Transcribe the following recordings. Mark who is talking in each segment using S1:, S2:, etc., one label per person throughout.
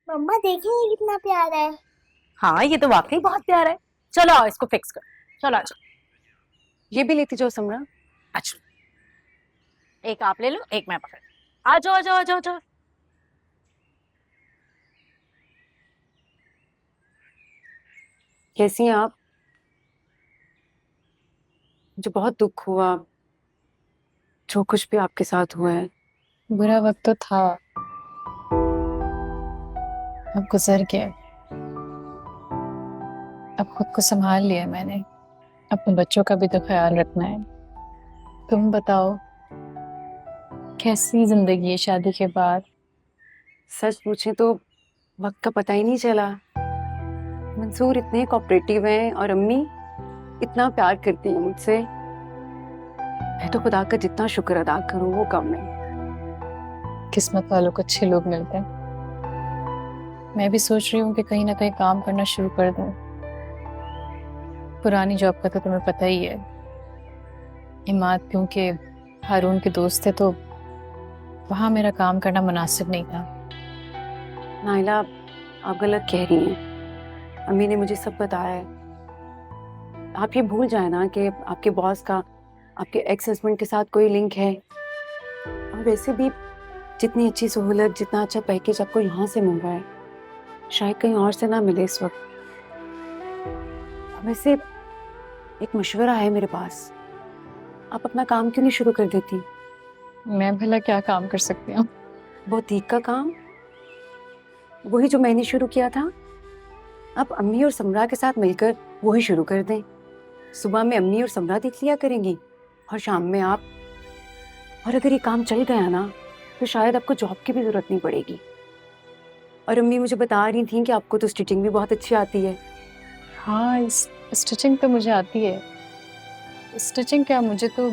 S1: मम्मा देखिए कितना प्यारा है।
S2: हाँ ये तो वाकई बहुत प्यारा है। चलो आओ इसको फिक्स कर। चलो आ जाओ।
S3: ये भी लेती जाओ समरा।
S2: अच्छा एक आप ले लो एक मैं पकड़। आ जाओ आ जाओ आ जाओ आ जाओ।
S3: कैसी हैं आप? मुझे बहुत दुख हुआ जो कुछ भी आपके साथ हुआ है।
S4: बुरा वक्त तो था, अब गुजर गया। अब खुद को संभाल लिया मैंने। अपने बच्चों का भी तो ख्याल रखना है। तुम बताओ, कैसी जिंदगी है शादी के बाद?
S3: सच पूछे तो वक्त का पता ही नहीं चला। मंसूर इतने कोऑपरेटिव हैं और अम्मी इतना प्यार करती है मुझसे। मैं तो खुदा का जितना शुक्र अदा करूं वो कम है।
S4: किस्मत वालों को अच्छे लोग मिलते हैं। मैं भी सोच रही हूँ कि कहीं ना कहीं काम करना शुरू कर दूँ। पुरानी जॉब का तो तुम्हें पता ही है। इमाद क्योंकि हारून के दोस्त थे तो वहाँ मेरा काम करना मुनासिब नहीं था।
S3: नाइला आप गलत कह रही हैं। अम्मी ने मुझे सब बताया है। आप ये भूल जाए ना कि आपके बॉस का आपके एक्स हस्बैंड के साथ कोई लिंक है। और वैसे भी जितनी अच्छी सहूलत जितना अच्छा पैकेज आपको यहाँ से मिल रहा है शायद कहीं और से ना मिले इस वक्त। वैसे एक मशवरा है मेरे पास। आप अपना काम क्यों नहीं शुरू कर देती?
S4: मैं भला क्या काम कर सकती हूँ?
S3: बुटीक का काम, वही जो मैंने शुरू किया था। आप अम्मी और समरा के साथ मिलकर वही शुरू कर दें। सुबह में अम्मी और समरा देख लिया करेंगी और शाम में आप। और अगर ये काम चल गया ना तो शायद आपको जॉब की भी जरूरत नहीं पड़ेगी। और अम्मी मुझे बता रही थी कि आपको तो स्टिचिंग भी बहुत अच्छी आती है।
S4: हाँ, इस स्टिचिंग तो मुझे आती है। स्टिचिंग क्या, मुझे तो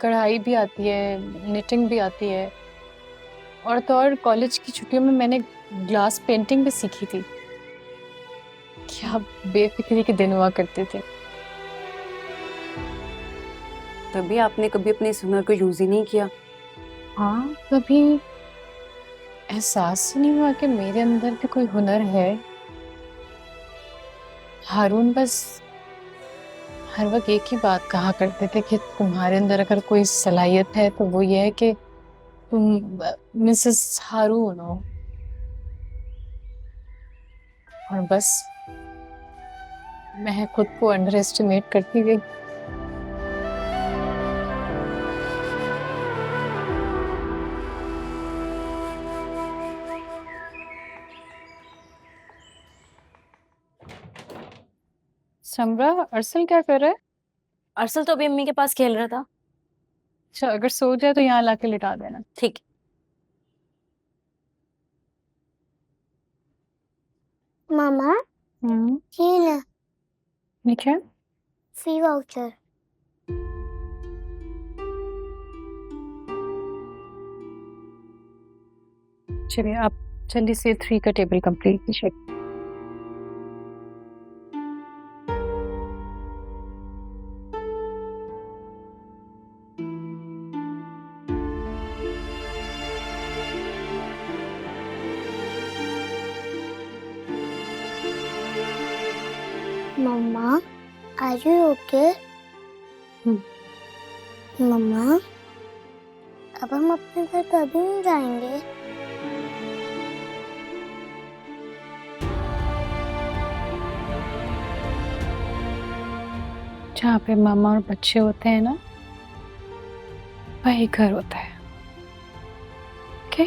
S4: कढ़ाई भी आती है, निटिंग भी आती है। और तो और कॉलेज की छुट्टियों में मैंने ग्लास पेंटिंग भी सीखी थी। क्या बेफिक्री के दिन हुआ करते थे।
S3: तभी आपने कभी अपने इस हुनर को यूज ही नहीं किया।
S4: हाँ, कभी एहसास ही नहीं हुआ कि मेरे अंदर भी कोई हुनर है। हारून बस हर वक्त एक ही बात कहा करते थे कि तुम्हारे अंदर अगर कोई सलाहियत है तो वो ये है कि तुम मिसेस हारून हो। और बस मैं खुद को अंडर एस्टिमेट करती गई। समरा, अरसल क्या कर रहा है?
S2: अरसल तो अभी अम्मी के पास खेल रहा था।
S4: अच्छा, अगर सो जाए तो यहाँ लाके लिटा देना।
S2: ठीक।
S1: मामा
S4: हम्म,
S1: ये ना
S4: ठीक है।
S1: Free voucher.
S4: चलिए आप जल्दी से 3 का टेबल कंप्लीट कीजिए।
S1: मम्मा आर यू ओके? मम्मा अब हम अपने घर कभी नहीं जाएंगे?
S4: जहाँ पे मामा और बच्चे होते हैं ना, वही घर होता है। ओके?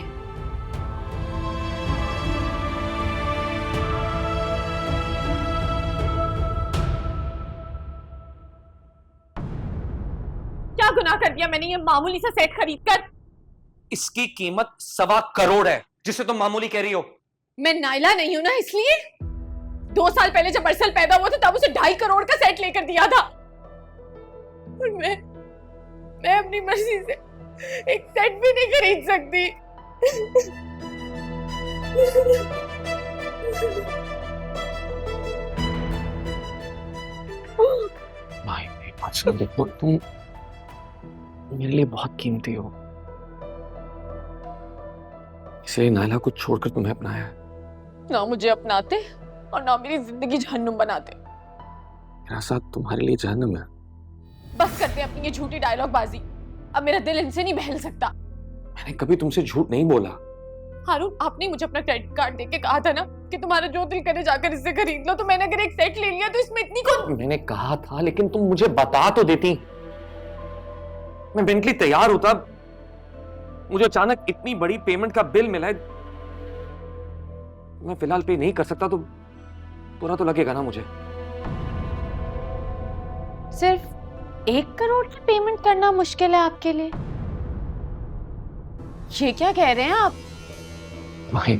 S2: क्या गुनाह कर दिया मैंने ये मामूली सा सेट खरीद कर?
S5: इसकी कीमत 1.25 करोड़ है जिसे तुम मामूली कह रही हो।
S2: मैं नाइला नहीं हूं ना इसलिए। 2 साल पहले जब अरसल पैदा हुआ था तब उसे 2.5 करोड़ का सेट लेकर दिया था। और मैं अपनी मर्जी से एक सेट भी नहीं खरीद सकती।
S5: भाई मेरी बात सुनो, देखो तुम मेरे लिए बहुत कीमती हो, इसलिए नायला को छोड़कर तुम्हें अपनाया है।
S2: ना मुझे अपनाते और ना मेरी जिंदगी जहन्नुम बनाते।
S5: मेरा साथ तुम्हारे लिए जहन्नुम है।
S2: बस करते अपनी ये झूठी डायलॉग बाजी। अब मेरा दिल इनसे नहीं बहल सकता।
S5: मैंने कभी तुमसे झूठ नहीं बोला।
S2: हारून, आपने मुझे अपना क्रेडिट कार्ड देके कहा था ना कि तुम्हारा जो दिल करे जाकर इससे खरीद लो, तो मैंने अगर एक सेट ले लिया तो इसमें इतनी कौन।
S5: मैंने कहा था, लेकिन तुम मुझे बता तो देती। मैं बेंटली तैयार होता। मुझे अचानक इतनी बड़ी पेमेंट का बिल मिला है, मैं फिलहाल पे नहीं कर सकता तो बुरा तो लगेगा ना मुझे।
S4: सिर्फ 1 करोड़ की पेमेंट करना मुश्किल है आपके लिए?
S2: ये क्या कह रहे हैं आप?
S5: माही,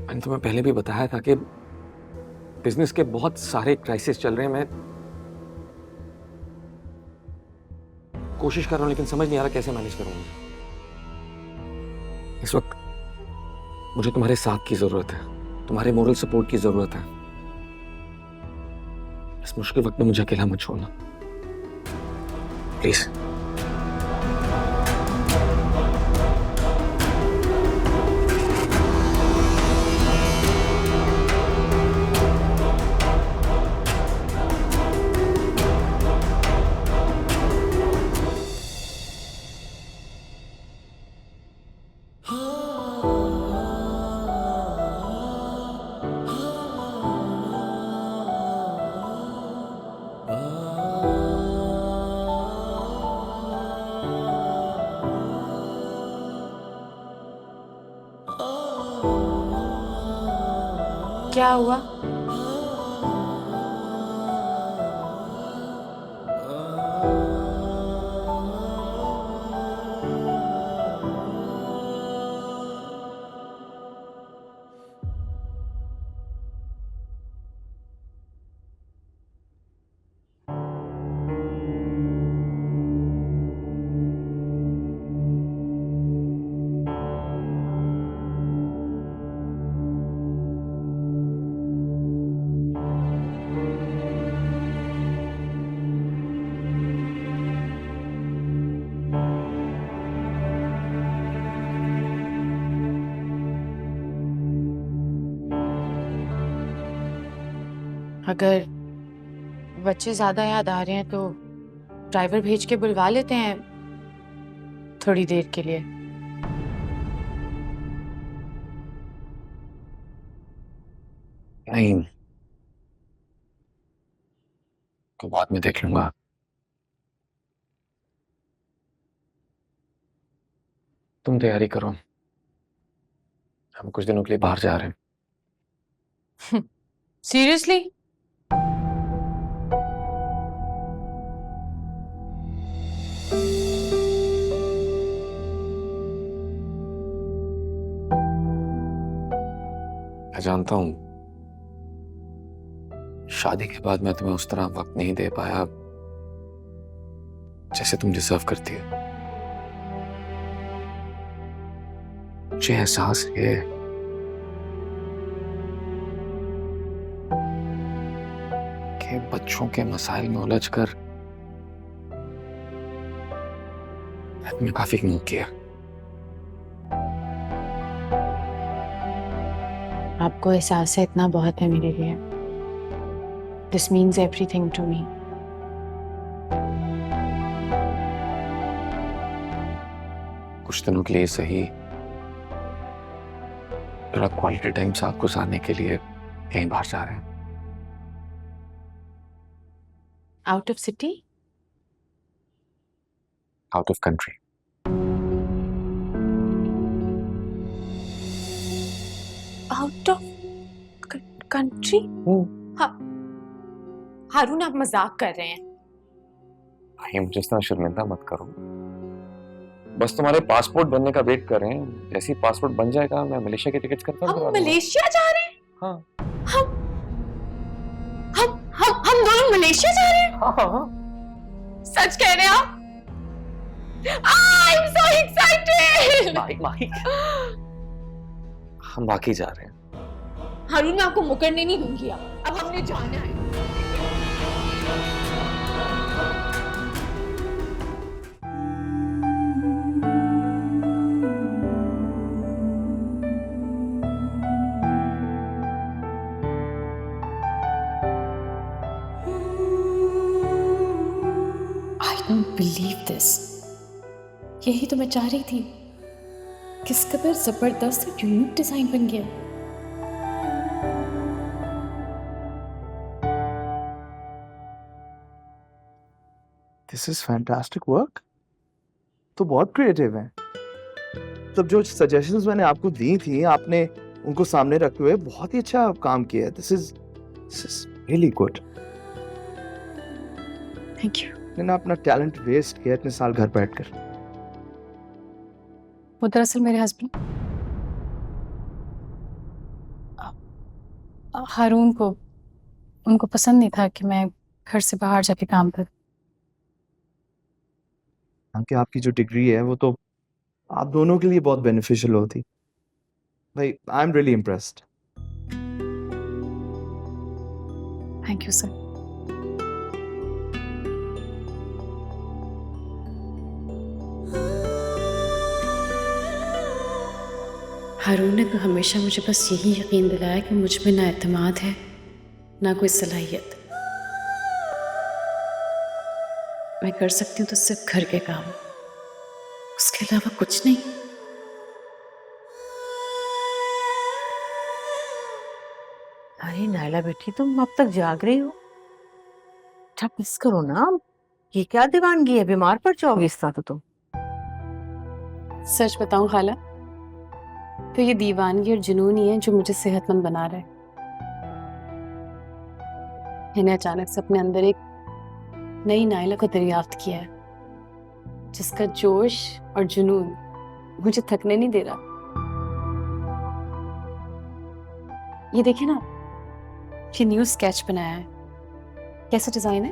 S5: मैंने तुम्हें पहले भी बताया था कि बिजनेस के बहुत सारे क्राइसिस चल रहे हैं। मैं कोशिश कर रहा हूं, लेकिन समझ नहीं आ रहा कैसे मैनेज करूंगा। इस वक्त मुझे तुम्हारे साथ की जरूरत है, तुम्हारे मोरल सपोर्ट की जरूरत है। इस मुश्किल वक्त में मुझे अकेला मत छोड़ना प्लीज।
S4: क्या हुआ? अगर बच्चे ज्यादा याद आ रहे हैं तो ड्राइवर भेज के बुलवा लेते हैं थोड़ी देर के लिए।
S5: नहीं, तो बाद में देख लूंगा। तुम तैयारी करो, हम कुछ दिनों के लिए बाहर जा रहे हैं।
S4: सीरियसली?
S5: मैं जानता हूं शादी के बाद मैं तुम्हें उस तरह वक्त नहीं दे पाया जैसे तुम डिजर्व करती है। मुझे एहसास है कि बच्चों के मसाइल में उलझकर मैंने काफी इग्नोर किया।
S4: आपको एहसास है इतना बहुत है मेरे लिए। This means everything to me.
S5: कुछ दिनों के लिए सही, थोड़ा क्वालिटी टाइम साथ गुजारने के लिए कहीं बाहर जा रहे हैं।
S4: Out of city?
S5: Out of country.
S2: Out of country? हाँ हारून, आप मजाक कर रहे हैं।
S5: भाई मुझे इतना शर्मिंदा मत करो। बस तुम्हारे पासपोर्ट बनने का वेट कर रहे हैं। जैसे ही पासपोर्ट बन जाएगा मैं मलेशिया के टिकट्स कंफर्म
S2: हम
S5: करवा दूंगा।
S2: मलेशिया जा रहे हैं?
S5: हाँ
S2: हम दोनों मलेशिया जा रहे हैं?
S5: हाँ।
S2: सच कह रहे हैं आप? I'm so excited!
S5: माही हम वाकई जा रहे हैं।
S2: हारून, मैं आपको मुकरने नहीं दूंगी। अब हमने जाना है।
S4: Believe this. यही तो मैं चाह रही थी। किस कदर जबरदस्त और यूनिक डिजाइन बन गया।
S6: This is fantastic work. तो बहुत क्रिएटिव है। तब जो सजेशंस मैंने आपको दी थी आपने उनको सामने रखते हुए बहुत ही अच्छा काम किया। This is really good.
S4: Thank you.
S6: मैंने अपना टैलेंट वेस्ट किया इतने साल घर बैठकर।
S4: वो दरअसल मेरे हस्बैंड हारून को, उनको पसंद नहीं था कि मैं घर से बाहर जाके काम करूं।
S6: कि आपकी जो डिग्री है वो तो आप दोनों के लिए बहुत बेनिफिशियल होती। भाई I am really impressed.
S4: Thank you sir. Haroon ने तो हमेशा मुझे बस यही यकीन दिलाया कि मुझ में ना एतमाद है ना कोई सलाहियत। मैं कर सकती हूँ तो सिर्फ घर के काम, उसके अलावा कुछ नहीं।
S7: अरे नायला बेटी, तुम अब तक जाग रही हो? अच्छा मिस करो ना। ये क्या दीवानगी है, बीमार पड़ जाओगे इस तरह तो तुम।
S4: सच बताऊं खाला, तो ये दीवानगी और जुनून ही है जो मुझे सेहतमंद बना रहा है। मैंने अचानक से अपने अंदर एक नई नायला को दरियाफ्त किया है, जिसका जोश और जुनून मुझे थकने नहीं दे रहा। ये देखिए ना, ये न्यू स्केच बनाया है। कैसा डिजाइन है?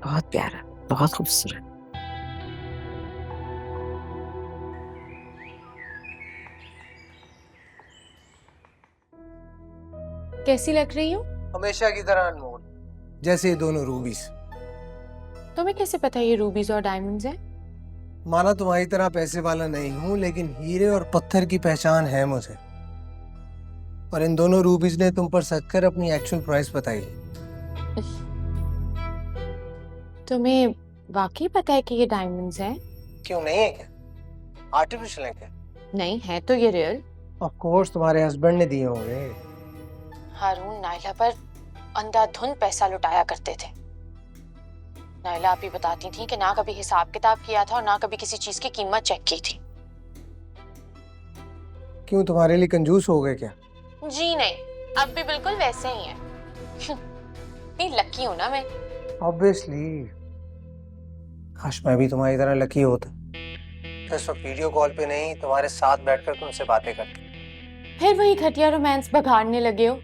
S7: बहुत प्यारा, बहुत खूबसूरत।
S4: कैसी लग रही हूँ?
S8: हमेशा की तरह अनमोल, जैसे ये दोनों रूबीज।
S4: तुम्हें कैसे पता है ये रूबीज और डायमंड्स हैं?
S8: माना तुम्हारी तरह पैसे वाला नहीं हूँ, लेकिन हीरे और पत्थर की पहचान है मुझे। और इन दोनों रूबीज ने तुम पर सच कर अपनी एक्चुअल प्राइस बताई।
S4: तुम्हें वाकई पता है कि ये डायमंड्स हैं?
S8: क्यों नहीं है क्या? आर्टिफिशियल है क्या?
S4: नहीं है तो ये रियल।
S8: ऑफ कोर्स तुम्हारे हस्बैंड ने दिए होंगे।
S4: हारून नायला पर अंधाधुंध पैसा लुटाया करते थे। नायला आप ही बताती थी कि ना कभी हिसाब किताब किया था और ना कभी किसी चीज की कीमत चेक की थी।
S8: क्यों, तुम्हारे लिए कंजूस हो गए क्या?
S4: जी नहीं, अब भी बिल्कुल वैसे ही हैं। इतनी लकी हूं ना मैं।
S8: ऑब्वियसली। काश मैं भी तुम्हारी तरह लकी होता, तो इस वक्त वीडियो कॉल पे नहीं तुम्हारे साथ बैठकर तुमसे बातें करते।
S4: फिर वही घटिया रोमांस बघाड़ने लगे हो।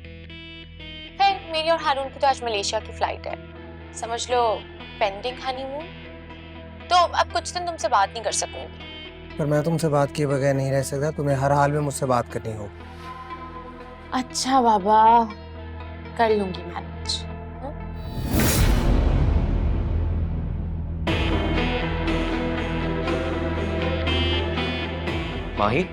S4: फिर मेरी और हारून की तो आज मलेशिया की फ्लाइट है, समझ लो पेंडिंग हनीमून। तो अब कुछ दिन तुमसे बात नहीं कर सकूंगी।
S8: पर मैं तुमसे बात किए बगैर नहीं रह सकता, तुम्हें हर हाल में मुझसे बात करनी होगी।
S4: अच्छा बाबा, कर लूंगी मैनेज।
S5: माही